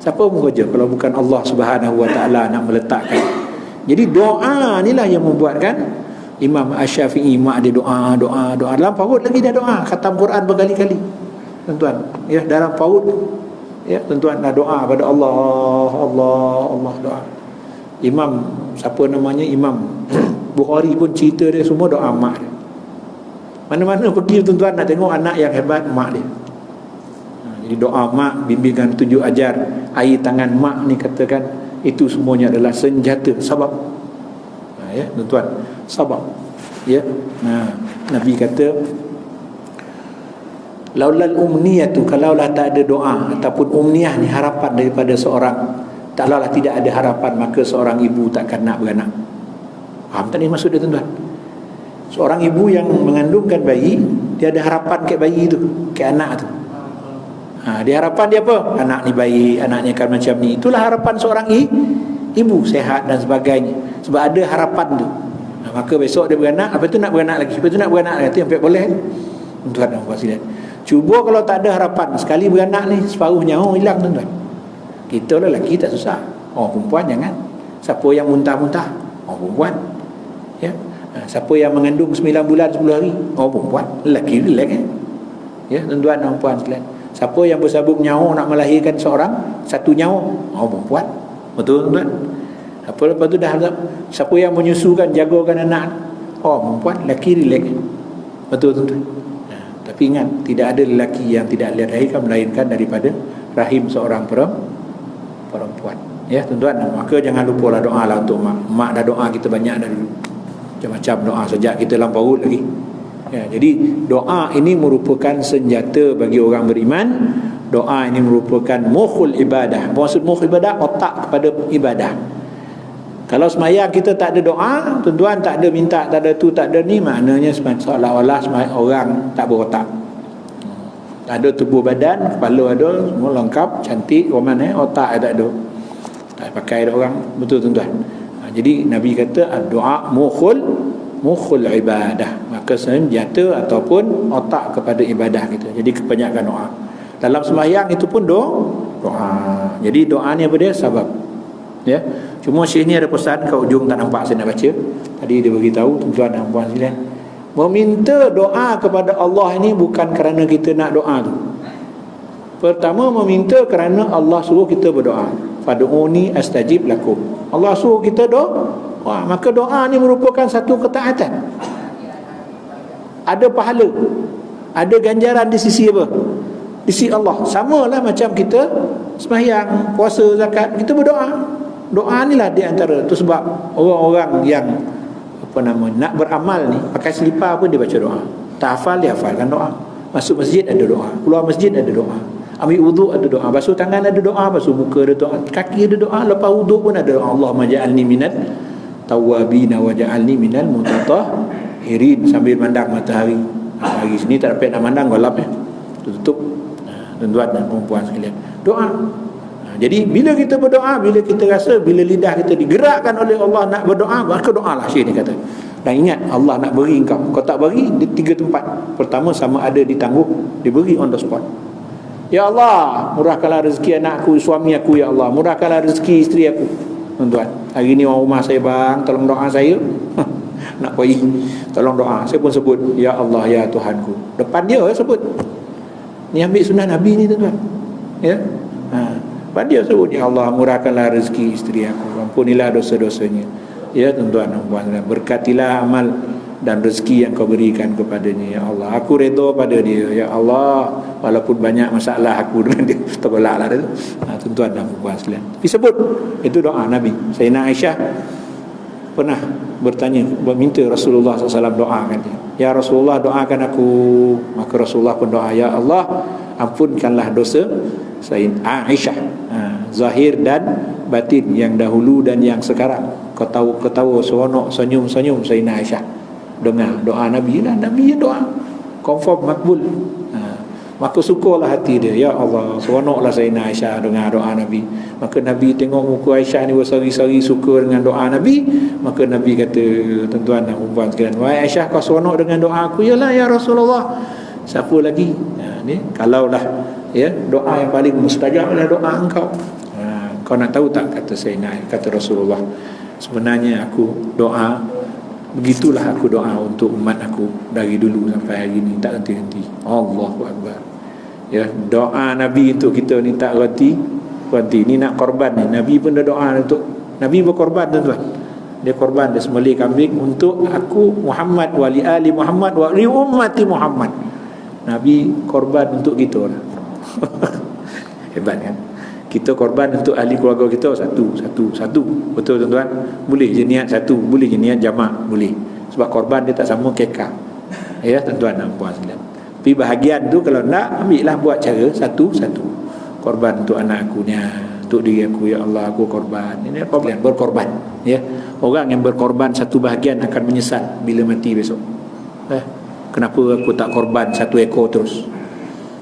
Siapa pun kerja kalau bukan Allah Subhanahu Wa Taala nak meletakkan. Jadi doa inilah yang membuatkan Imam Asy-Syafi'i mak dia doa dalam paut lagi dia doa, khatam Quran berkali-kali. Tuan-tuan, ya, dalam paut, ya, tuan-tuan dah doa pada Allah doa. Imam siapa namanya, Imam Bukhari pun cerita dia semua doa mak dia. Mana-mana pergi tuan-tuan nak tengok anak yang hebat, mak dia. Jadi doa mak, bimbingan tujuh ajar, air tangan mak ni katakan itu semuanya adalah senjata sabab. Ya, tuan-tuan, sabab. Ya. Nabi kata laulal umniyatu, kalaulah tak ada doa ataupun umniyah ni harapan daripada seorang, kalaulah tidak ada harapan maka seorang ibu takkan nak beranak. Faham tak ni maksud dia tuan-tuan? Seorang ibu yang mengandungkan bayi, dia ada harapan ke bayi tu, ke anak tu. Dia harapan dia apa? Anak ni baik, anaknya akan macam ni. Itulah harapan seorang ibu, sehat dan sebagainya. Sebab ada harapan tu. Maka besok dia beranak, lepas tu nak beranak lagi, lepas tu nak beranak lagi. Itu yang boleh. Tuan-tuan dan puan-puan, cuba kalau tak ada harapan, sekali beranak ni separuh nyawa hilang tuan-tuan. Kita lelaki tak susah, perempuan jangan. Siapa yang muntah-muntah? Perempuan. Ya. Siapa yang mengandung 9 bulan 10 hari? Perempuan. Lelaki relax ya, tuan-tuan dan puan sekalian. Siapa yang bersabung nyawa nak melahirkan seorang satu nyawa? Perempuan. Betul tuan-tuan? Lepas tu dah siapa yang menyusukan, jagakan anak? Perempuan. Lelaki relax. Betul tuan-tuan? Tapi ingat, tidak ada lelaki yang tidak dilahirkan melainkan daripada rahim seorang perempuan. Ya tuan-tuan, maka jangan lupalah doa lah untuk mak. Mak dah doa kita banyak dah dulu. Macam-macam doa sejak kita lampaut lagi. Ya, jadi doa ini merupakan senjata bagi orang beriman. Doa ini merupakan mukhul ibadah. Maksud mukhul ibadah, otak kepada ibadah. Kalau semayang kita tak ada doa, tuan-tuan, tak ada minta, tak ada tu, tak ada ni, maknanya seolah-olah orang tak berotak. Ada tubuh badan, kepala ada, semua lengkap, cantik, otak tak ada. Tak pakai ada orang. Betul tuan-tuan. Jadi Nabi kata doa mukhul ibadah, maka senjata ataupun otak kepada ibadah kita. Jadi kebanyakan doa. Dalam sembahyang itu pun doa. Jadi doa ni apa dia? Sabab. Ya. Cuma syekh ni ada pesan kat ujung, tak nampak saya nak baca. Tadi dia beritahu tuan-tuan dan puan sekalian, meminta doa kepada Allah ini bukan kerana kita nak doa tu. Pertama, meminta kerana Allah suruh kita berdoa. Fad'uni astajib lakum. Allah suruh kita doa. Maka doa ni merupakan satu ketaatan. Ada pahala, ada ganjaran di sisi apa? Di sisi Allah. Samalah macam kita sembahyang, puasa, zakat, kita berdoa. Doa ni lah di antara tu, sebab orang-orang yang nak beramal ni pakai selipar pun dia baca doa. Tak hafal, dia hafalkan doa. Masuk masjid ada doa, keluar masjid ada doa, ambil wuduk ada doa, basuh tangan ada doa, basuh muka ada doa, kaki ada doa, lepas wuduk pun ada doa. Allahumma ja'alni minat tawwabin wa ja'alni minal mutatahhirin, sambil mandang matahari. Hari sini tak dapat nak mandang, gelap tutup. Tuan-tuan dan perempuan sekalian, doa. Jadi bila kita berdoa, bila kita rasa, bila lidah kita digerakkan oleh Allah nak berdoa, maka doalah, syekh ni kata. Dan ingat, Allah nak beri kau tak beri di 3 tempat. Pertama, sama ada ditangguh, diberi on the spot. Ya Allah, murahkanlah rezeki anakku, suami aku, ya Allah, murahkanlah rezeki isteri aku. Tuan-tuan, hari ni orang rumah saya, bang, tolong doa saya. Nak pergi, tolong doa. Saya pun sebut, ya Allah, ya Tuhanku. Depan dia sebut. Ni ambil sunnah Nabi ni tuan-tuan. Ya. Depan dia sebut, ya Allah, murahkanlah rezeki isteri aku, ampunilah dosa-dosanya. Ya tuan-tuan dan puan, berkatilah amal dan rezeki yang kau berikan kepadanya, ya Allah. Aku redha pada dia, ya Allah, walaupun banyak masalah aku dengan dia. Tolaklah dia. Tuan-tuan dan puan sekalian, disebut itu doa Nabi. Sayyidina Aisyah pernah bertanya, meminta Rasulullah SAW doakan dia. Ya Rasulullah, doakan aku. Maka Rasulullah pun doa, ya Allah, ampunkanlah dosa Sayyidina Aisyah, zahir dan batin, yang dahulu dan yang sekarang. Ketawa seronok, senyum-senyum Sayyidina Aisyah dengar doa Nabi lah. Nabi doa confirm makbul. Maka syukurlah hati dia, ya Allah, seronoklah Sayyidina Aisyah dengar doa Nabi. Maka Nabi tengok muka Aisyah ni bersari-sari suka dengan doa Nabi. Maka Nabi kata, tuan-tuan dan puan sekalian, wahai Aisyah, kau seronok dengan doa aku? Yalah ya Rasulullah. Siapa lagi? Ni kalaulah ya doa yang paling mustajab adalah doa engkau. Kau nak tahu tak, kata Sayyidina Ali, kata Rasulullah, sebenarnya aku doa, begitulah aku doa untuk umat aku dari dulu sampai hari ni, tak henti-henti. Allahu Akbar. Ya, doa Nabi untuk kita ni tak henti. Ni nak korban ni, Nabi pun dah doa untuk, Nabi berkorban tuan-tuan. Dia korban, dia sembelih kambing untuk aku Muhammad, wali ali Muhammad, wali ummati Muhammad. Nabi korban untuk kita lah. Hebat kan? Kita korban untuk ahli keluarga kita satu. Betul tuan-tuan? Boleh je niat satu, boleh je niat jamak, boleh. Sebab korban dia tak sama kekal. Ya tuan-tuan dan puan sekalian. Tapi bahagian tu kalau nak, ambil lah buat cara satu-satu. Korban untuk anak aku ni, untuk diri aku, ya Allah aku korban. Ini korban, berkorban. Ya, orang yang berkorban satu bahagian akan menyesal bila mati besok. Kenapa aku tak korban satu ekor terus?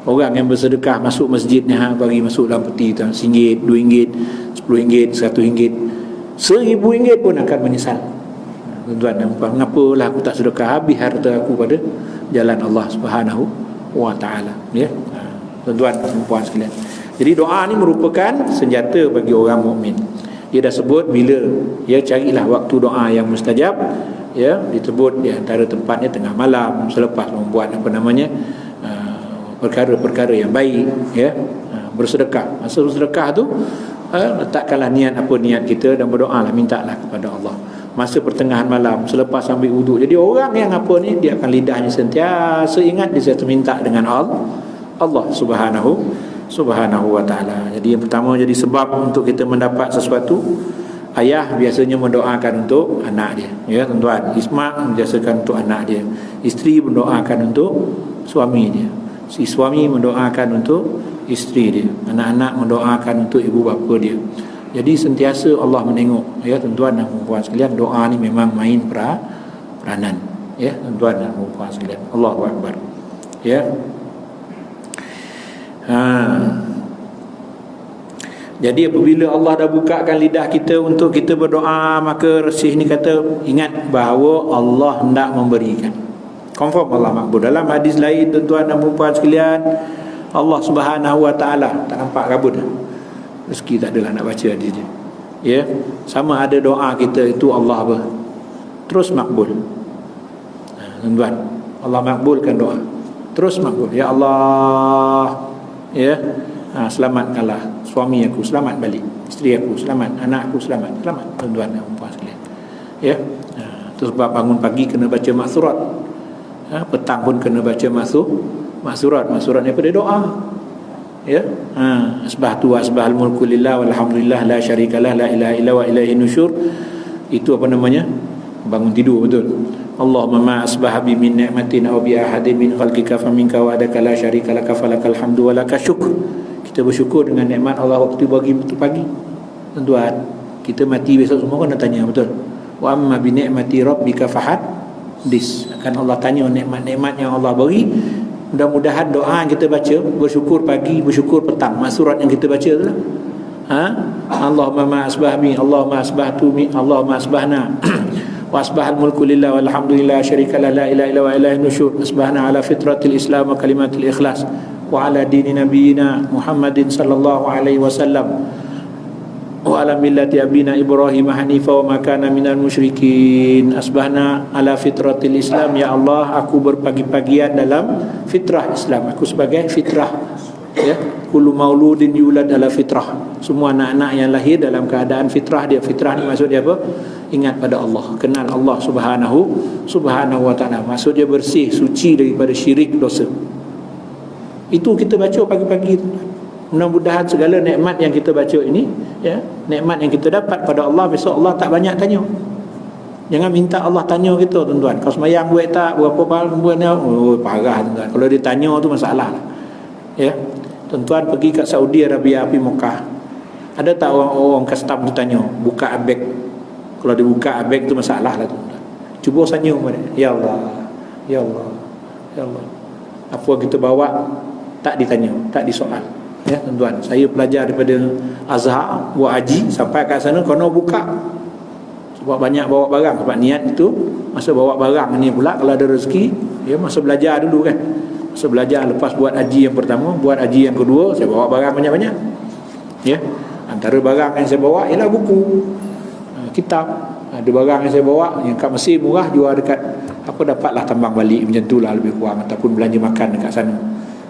Orang yang bersedekah masuk masjid ni, bagi masuk dalam peti tu, RM1, RM2, RM10, RM100, RM1000 pun akan menyesal. Tuan-tuan dan puan, kenapa aku tak sedekah, habis harta aku pada jalan Allah Subhanahu wa taala. Ya, tuan-tuan dan puan sekalian. Jadi doa ni merupakan senjata bagi orang mukmin. Dia dah sebut bila ya, carilah waktu doa yang mustajab. Ya, disebut di antara tempatnya tengah malam selepas membuat perkara-perkara yang baik. Ya, bersedekah. Masa bersedekah tu letakkanlah niat, apa niat kita, dan berdoalah, mintalah kepada Allah. Masa pertengahan malam selepas ambil wuduk. Jadi orang yang apa ni, dia akan lidahnya sentiasa ingat, dia sentiasa minta dengan Allah Subhanahu wa ta'ala. Jadi yang pertama, jadi sebab untuk kita mendapat sesuatu. Ayah biasanya mendoakan untuk anak dia, ya tuan-tuan. Isma' biasakan untuk anak dia. Isteri mendoakan untuk suami dia. Si suami mendoakan untuk isteri dia. Anak-anak mendoakan untuk ibu bapa dia. Jadi sentiasa Allah menengok, ya tuan-tuan dan puan sekalian. Doa ni memang main peranan, ya tuan-tuan dan puan sekalian. Allahu Akbar. Ya. Jadi apabila Allah dah bukakan lidah kita untuk kita berdoa, maka Rasul ni kata, ingat bahawa Allah hendak memberikan. Confirm Allah makbul. Dalam hadis lain tuan-tuan dan puan sekalian, Allah Subhanahu wa taala, tak nampak kabut rezeki, tak adalah nak baca hadis dia. Ya, sama ada doa kita itu Allah apa? Terus makbul. Tuan-tuan, Allah makbulkan doa. Terus makbul. Ya Allah, ya, selamatkanlah suami aku, selamat balik, isteri aku selamat, anak aku selamat, tuan-tuan dan puan sekalian. Ya, tu sebab bangun pagi kena baca maksurat, petang pun kena baca maksurat ni pada doa. Ya, asbahtu wa asbahal mulku lillah walhamdulillah la syarikalah la ilaha illa wa ilaihi nusyur. Itu apa namanya? Bangun tidur, betul. Allahumma ma asbaha bi min ni'matin aw bi ahadin min khalqika faminka wa adaka la syarika laka falakal hamdu wa laka syukr. Kita bersyukur dengan nikmat Allah waktu bagi betul pagi. Tuan-tuan, kita mati besok semua kan nak tanya, betul. Wa amma bi ni'mati rabbika fahaddis. Akan Allah tanya nikmat-nikmat yang Allah beri. Mudah-mudahan doa yang kita baca, bersyukur pagi, bersyukur petang, maksurat yang kita baca tu lah. Allahumma ma asbahmi, Allahumma asbahtu mi, Allahumma asbahna wa asbahal mulku lillah walhamdulillah syarika la ilaha illa wa ilaihi nusyur. Asbahna ala fitratil islam wa kalimatil ikhlas wa ala dini nabiyina Muhammadin sallallahu alaihi wasallam wa ala millati abina Ibrahim hanifa wa ma kana minal musyrikin. Asbahna ala fitratil Islam, ya Allah aku berpagi-pagian dalam fitrah Islam, aku sebagai fitrah. Ya, kullu mauludin yulad ala fitrah. Semua anak-anak yang lahir dalam keadaan fitrah dia. Fitrah ni maksud dia apa? Ingat pada Allah, kenal Allah Subhanahu wa ta'ala. Maksud dia bersih, suci daripada syirik, dosa. Itu kita baca pagi-pagi. Mudah-mudahan segala nikmat yang kita baca ini, ya, nikmat yang kita dapat pada Allah, besok Allah tak banyak tanya. Jangan minta Allah tanya kita, tuan-tuan. Kau sembahyang buat tak, berapa pahala buat ni? Oh, parah tuan-tuan. Kalau dia tanya tu masalah lah. Ya. Tuan-tuan pergi kat Saudi Arabia, pergi Mekah. Ada tak orang custom tu tanya, buka beg? Kalau dia buka beg tu masalah lah, tuan-tuan. Cuba tanya kepada dia. Ya Allah, ya Allah, ya Allah. Apa kita bawa tak ditanya, tak disoal. Ya, tuan-tuan, saya belajar daripada Azhar, buat haji, sampai kat sana kena buka. Sebab banyak bawa barang. Sebab niat itu, masa bawa barang ni pula, kalau ada rezeki, ya, masa belajar dulu kan. Masa belajar, lepas buat haji yang pertama, buat haji yang kedua, saya bawa barang banyak-banyak. Ya, Antara barang yang saya bawa ialah buku, kitab. Ada barang yang saya bawa yang kat Mesir murah, jual dekat apa, dapatlah tambang balik macam itulah lebih kurang, ataupun belanja makan dekat sana.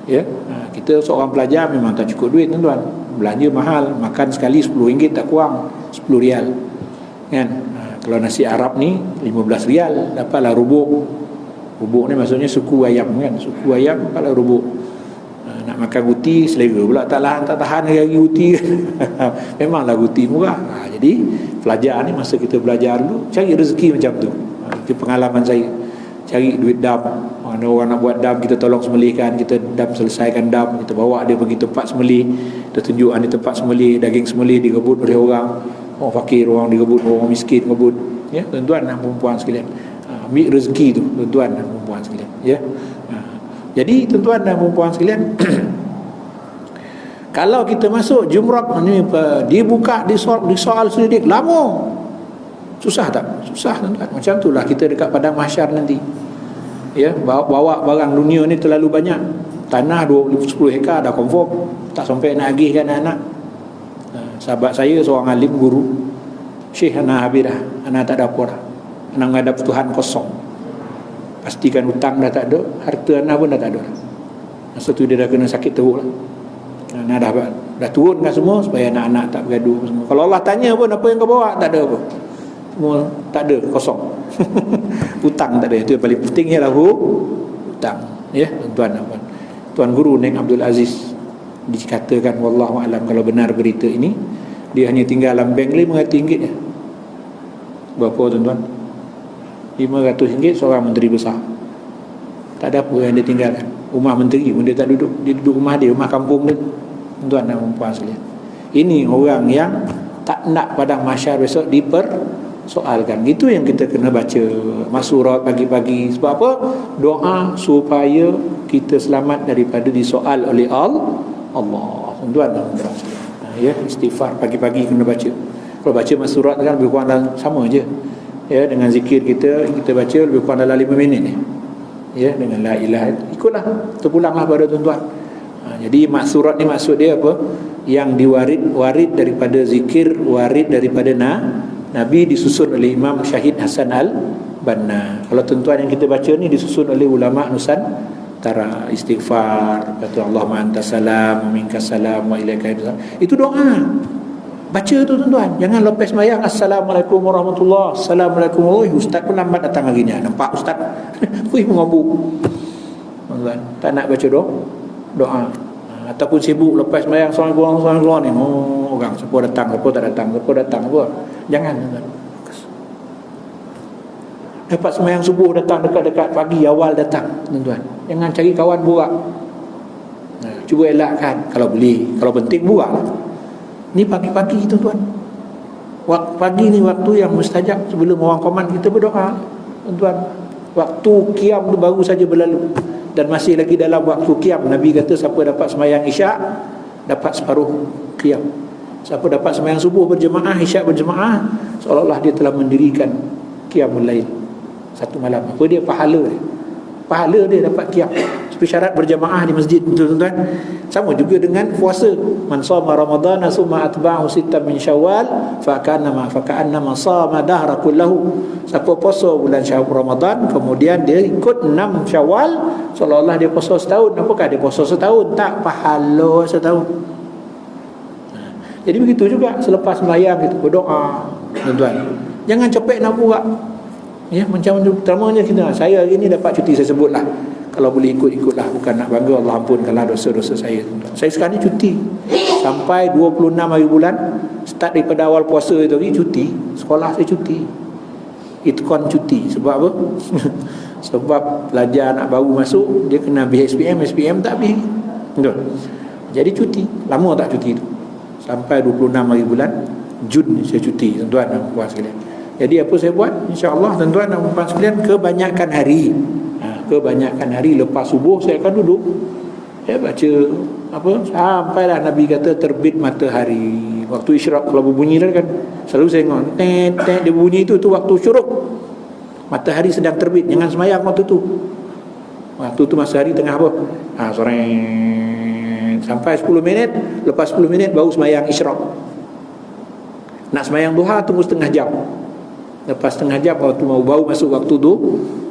Ya, kita seorang pelajar memang tak cukup duit tuan-tuan. Belanja mahal, makan sekali RM10 tak kurang, RM10 kan. Kalau nasi Arab ni RM15, dapatlah rubuk. Rubuk ni maksudnya suku ayam kan, suku ayam dapatlah rubuk. Nak makan guti, selera pula tak tahan lagi guti. Memanglah guti murah. Jadi pelajar ni masa kita belajar dulu cari rezeki macam tu. Itu pengalaman saya. Cari duit dam. Mana orang nak buat dam, kita tolong sembelihkan, kita dam selesaikan dam, kita bawa dia pergi tempat sembelih, kita tunjuk ni tempat sembelih, daging sembelih direbut oleh orang fakir, orang direbut, orang miskin rebut. Ya, tuan-tuan dan perempuan sekalian. Ambil rezeki tu tuan-tuan dan perempuan sekalian. Ya. Jadi tuan-tuan dan perempuan sekalian, kalau kita masuk jumrah ni dibuka di soal selidik lama. Susah tak? Susah tuan-tuan. Macam itulah kita dekat padang mahsyar nanti. Ya, bawa barang dunia ni terlalu banyak. Tanah 10 hektar dah confirm, tak sampai nak agihkan anak. Sahabat saya seorang alim guru, Syekh anak habis dah, anak tak ada apa dah. Anak menghadap Tuhan kosong. Pastikan hutang dah tak ada, harta anak pun dah tak ada. Masa tu dia dah kena sakit teruk lah. Anak dah turunkan semua supaya anak-anak tak bergaduh semua. Kalau Allah tanya pun apa yang kau bawa, tak ada apa. Semua tak ada, kosong. Hutang tak ada. Itu yang paling penting ialah hutang. Ya, tuan-tuan. Tuan Guru Nek Abdul Aziz dikatakan wallahu alam kalau benar berita ini, dia hanya tinggal dalam bank RM500 je. Berapa tuan-tuan? RM500 seorang menteri besar. Tak ada apa yang dia tinggalkan. Rumah menteri pun dia tak duduk. Dia duduk rumah dia, rumah kampung dia. Tuan-tuan dan puan sekalian, ini orang yang tak nak padang mahsyar besok dipersoalkan. Itu yang kita kena baca maksurat pagi-pagi. Sebab apa? Doa supaya kita selamat daripada disoal oleh Allah. Tuan-tuan dan puan sekalian, ya, istighfar pagi-pagi kena baca. Kalau baca maksurat kan lebih kurang dalam sama je. Ya, dengan zikir kita baca lebih kurang dalam 5 minit ni. Ya, dengan la ilaha, ikutlah, terpulanglah pada tuan-tuan. Jadi maksurat ni maksud dia apa? Yang warid daripada zikir, warid daripada Nabi, disusun oleh Imam Syahid Hasan Al-Banna. Kalau tuan-tuan yang kita baca ni disusun oleh ulama Nusantara. Istighfar, kata Allahumma anta salam, minka salam, wa ilaika salam. Itu doa. Baca tu tuan-tuan. Jangan lepas sembahyang assalamualaikum warahmatullahi, assalamualaikum. Ustaz pun lambat datang hari ni. Nampak ustaz? Wih, mengabuk. Tuan-tuan, tak nak baca doa. Ataupun sibuk lepas sembahyang assalamualaikum ni. Orang siapa datang, siapa tak datang, siapa datang apa. Jangan tuan-tuan. Dapat sembahyang subuh datang dekat-dekat pagi awal datang tuan-tuan. Jangan cari kawan burak. Cuba elakkan kalau boleh. Kalau penting burak. Ni pagi-pagi tuan-tuan. Pagi ni waktu yang mustajab sebelum orang koman kita berdoa tuan-tuan. Waktu qiyam tu baru saja berlalu dan masih lagi dalam waktu qiyam. Nabi kata siapa dapat sembahyang isyak dapat separuh qiyam. Siapa dapat sembahyang subuh berjemaah, isyak berjemaah, seolah-olah dia telah mendirikan qiyamul lail satu malam. Apa dia? Pahala dia dapat qiyam. Seperti syarat berjemaah di masjid tuan-tuan. Sama juga dengan puasa. Man shoma ramadhana summa atba'ahu sittan min syawal fa ka'annama shama dahra kullahu. Siapa puasa bulan Ramadan kemudian dia ikut 6 Syawal, seolah-olah dia puasa setahun. Apakah dia puasa setahun? Tak, pahala setahun. Jadi begitu juga selepas sembahyang kita berdoa tuan-tuan. Jangan capek nak buat. Ya, macam terutamanya saya hari ni dapat cuti, saya sebutlah. Kalau boleh ikut-ikutlah, bukan nak bangga, Allah ampunkanlah dosa-dosa saya. Saya sekarang ni cuti sampai 26 hari bulan. Start daripada awal puasa itu lagi cuti. Sekolah saya cuti. Itu kan cuti. Sebab apa? Sebab pelajar anak baru masuk, dia kena habis SPM tak habis. Betul. Jadi cuti. Lama tak cuti itu? Sampai 26 hari bulan Jun saya cuti, tuan-tuan dan puan sekalian. Jadi apa saya buat? InsyaAllah tuan-tuan dan puan sekalian, kebanyakan hari lepas subuh saya akan duduk, saya baca sampailah Nabi kata terbit matahari. Waktu isyraq kalau berbunyi kan selalu saya tengok tet dia bunyi itu waktu syuruk, matahari sedang terbit. Jangan sembahyang waktu tu matahari tengah sore sampai 10 minit. Lepas 10 minit baru sembahyang isyraq. Nak sembahyang duha tunggu setengah jam. Lepas setengah jam waktu baru masuk waktu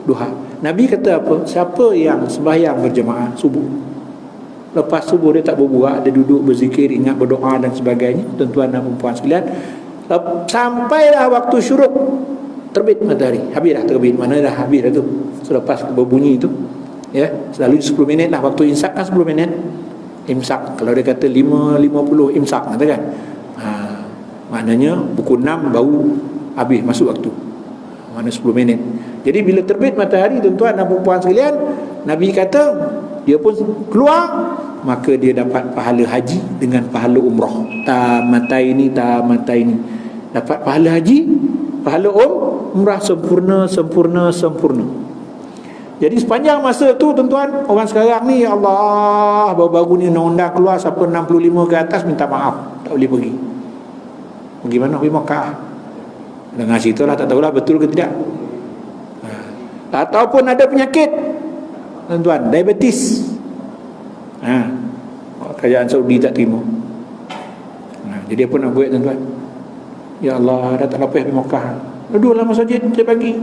duha. Nabi kata apa? Siapa yang sembahyang berjemaah subuh, lepas subuh dia tak berbuat, dia duduk berzikir, ingat berdoa dan sebagainya, tuan-tuan dan puan sekalian, sampailah waktu syuruk, terbit matahari, habis dah terbit, mana dah habis dah tu, selepas berbunyi tu, ya, selalu 10 minit lah, waktu imsak kan 10 minit imsak, kalau dia kata 5.50 imsak kata kan, maknanya pukul 6 baru habis masuk waktu, mana 10 minit. Jadi bila terbit matahari, tuan-tuan dan puan sekalian, Nabi kata dia pun keluar, maka dia dapat pahala haji dengan pahala umrah. Tamataini dapat pahala haji, pahala umrah, sempurna. Jadi sepanjang masa tu, tuan-tuan, orang sekarang ni, ya Allah, baru-baru ni undang-undang keluar, siapa 65 ke atas minta maaf, tak boleh pergi. Pergi mana? Pergi Makkah. Dengar cerita lah, tak tahulah betul ke tidak. Ataupun ada penyakit, tuan-tuan, diabetes, kerajaan Saudi tak terima, jadi apa nak buat, tuan-tuan? Ya Allah, dah tak lapis pergi Makkah, duduklah masjid setiap pagi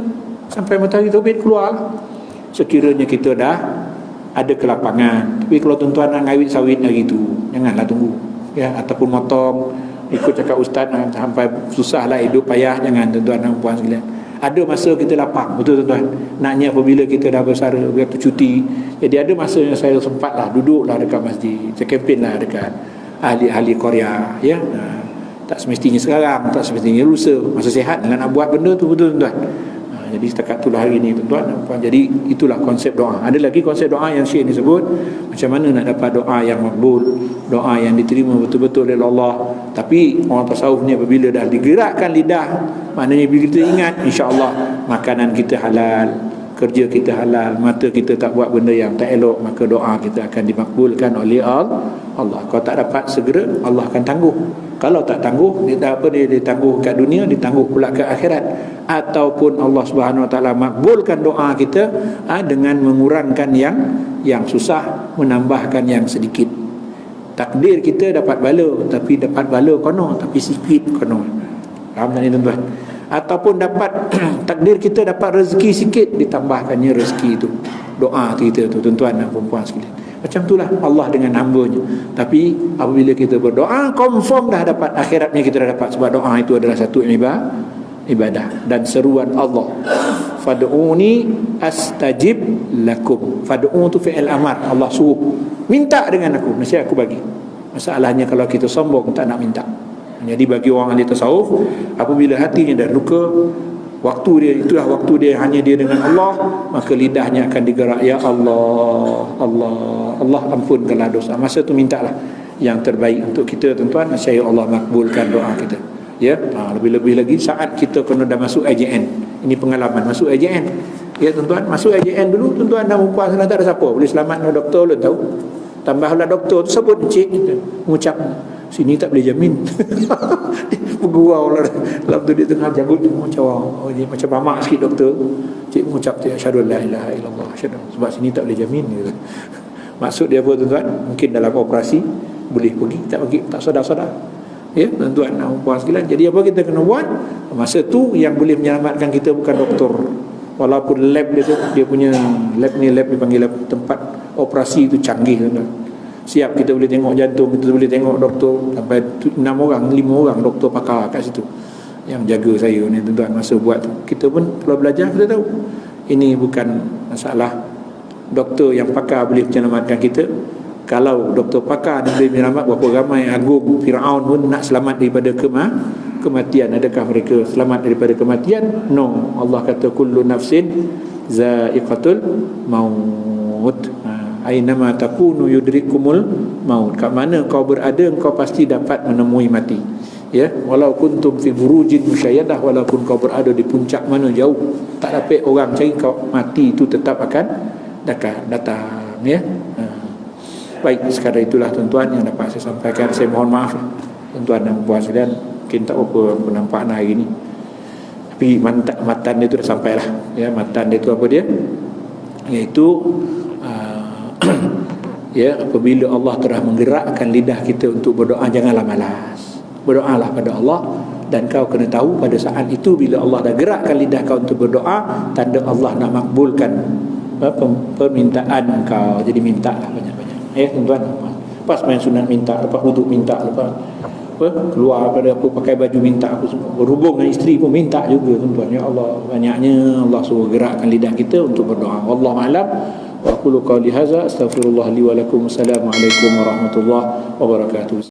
sampai matahari terbit keluar. Sekiranya kita dah ada kelapangan. Tapi kalau tuan-tuan nak ngawit sawit hari tu, janganlah tunggu, ya, ataupun motong ikut cakap ustaz sampai susahlah hidup, payah, jangan, tuan-tuan dan puan sekalian. Ada masa kita lapang, betul, tuan-tuan. Naknya apabila kita dah bersara, kita cuti, jadi ada masa yang saya sempatlah duduklah dekat masjid, saya kempen lah dekat ahli-ahli Korea, ya. Tak semestinya sekarang, tak semestinya lusa, masa sihat dengan nak buat benda tu, betul, tuan-tuan. Jadi setakat itulah hari ni, tuan-tuan. Jadi itulah konsep doa. Ada lagi konsep doa yang Syekh ni sebut, macam mana nak dapat doa yang makbul, doa yang diterima betul-betul oleh Allah. Tapi orang tasawuf ni apabila dah digerakkan lidah, maknanya bila kita ingat, insya-Allah makanan kita halal, kerja kita halal, mata kita tak buat benda yang tak elok, maka doa kita akan dimakbulkan oleh Allah. Kalau tak dapat segera, Allah akan tangguh. Kalau tak tangguh, dia tangguh kat dunia, ditangguh pula ke akhirat. Ataupun Allah Subhanahu Wa Taala makbulkan doa kita dengan mengurangkan yang susah, menambahkan yang sedikit. Takdir kita dapat bala, tapi dapat bala kono, tapi sikit kono. Faham tak ni, tuan-tuan? Ataupun dapat takdir kita dapat rezeki sikit, ditambahkannya rezeki itu. Doa kita tu, tuan-tuan dan puan-puan sekalian. Macam itulah Allah dengan hamba-Nya. Tapi apabila kita berdoa, confirm dah dapat akhiratnya, kita dah dapat. Sebab doa itu adalah satu ibadah. Dan seruan Allah, fad'uni astajib lakum. Fad'u tu fi'il amar, Allah suruh, minta dengan aku, mesti aku bagi. Masalahnya kalau kita sombong, tak nak minta. Jadi bagi orang ahli tasawuf, apabila hatinya dah luka, waktu dia, itulah waktu dia, hanya dia dengan Allah, maka lidahnya akan digerak, ya Allah, Allah ampunkanlah dosa. Masa tu mintalah yang terbaik untuk kita, tuan-tuan. Saya Allah makbulkan doa kita, ya. Lebih-lebih lagi saat kita kena dah masuk AJN. Ini pengalaman masuk AJN, ya, tuan-tuan. Masuk AJN dulu, tuan-tuan dan puan, sana tak ada siapa boleh selamat dengan doktor, belum tahu. Tambahlah doktor tu sebut encik, mengucap, sini tak boleh jamin. Bergurau lah dalam tu, dia tengah jagut macam mamak sikit doktor. Cik mengucap asyhadu la ilaha illallah, sebab sini tak boleh jamin gitu. Maksud dia apa, tuan-tuan? Mungkin dalam operasi boleh pergi, tak pergi, tak sedar-sedar, ya, tuan-tuan dan puan sekalian. Jadi apa kita kena buat masa tu? Yang boleh menyelamatkan kita bukan doktor, walaupun lab dia punya lab dipanggil lab, tempat operasi itu canggih, tuan-tuan. Siap, kita boleh tengok jantung, kita boleh tengok doktor sampai 6 orang, 5 orang doktor pakar kat situ yang jaga saya ni, tuan-tuan, masa buat tu. Kita pun kalau belajar kita tahu ini bukan masalah doktor yang pakar boleh menyelamatkan kita. Kalau doktor pakar dia boleh menyelamat, berapa ramai agung Firaun pun nak selamat daripada kematian. Adakah mereka selamat daripada kematian? No. Allah kata kullu nafsin za'iqatul maut. Ainama takunu yudrikumul maut. Kat mana kau berada, kau pasti dapat menemui mati, ya. Walau kuntum fi burujin musyayyadah, walaupun kau berada di puncak mana jauh, tak dapat orang cari kau, mati itu tetap akan datang, ya. Baik, sekadar itulah, tuan-tuan, yang dapat saya sampaikan. Saya mohon maaf, tuan-tuan dan puan sekalian, mungkin tak apa penampakan hari ini, tapi matan dia tu dah sampai lah, ya. Matan dia tu apa dia? Iaitu ya, apabila Allah telah menggerakkan lidah kita untuk berdoa, janganlah malas. Berdoalah pada Allah Dan kau kena tahu pada saat itu bila Allah dah gerakkan lidah kau untuk berdoa, tanda Allah nak makbulkan permintaan kau. Jadi minta lah banyak-banyak. Tuan-tuan, lepas main sunat minta, lepas wuduk minta, lepas keluar pada apa pakai baju minta, apa semua, berhubung dengan isteri pun minta juga, tuan-tuan. Ya Allah, banyaknya Allah suruh gerakkan lidah kita untuk berdoa. Wallahu a'lam. Wa aqulu qawli hadza astaghfirullah li wa lakum. Assalamualaikum warahmatullahi wabarakatuh.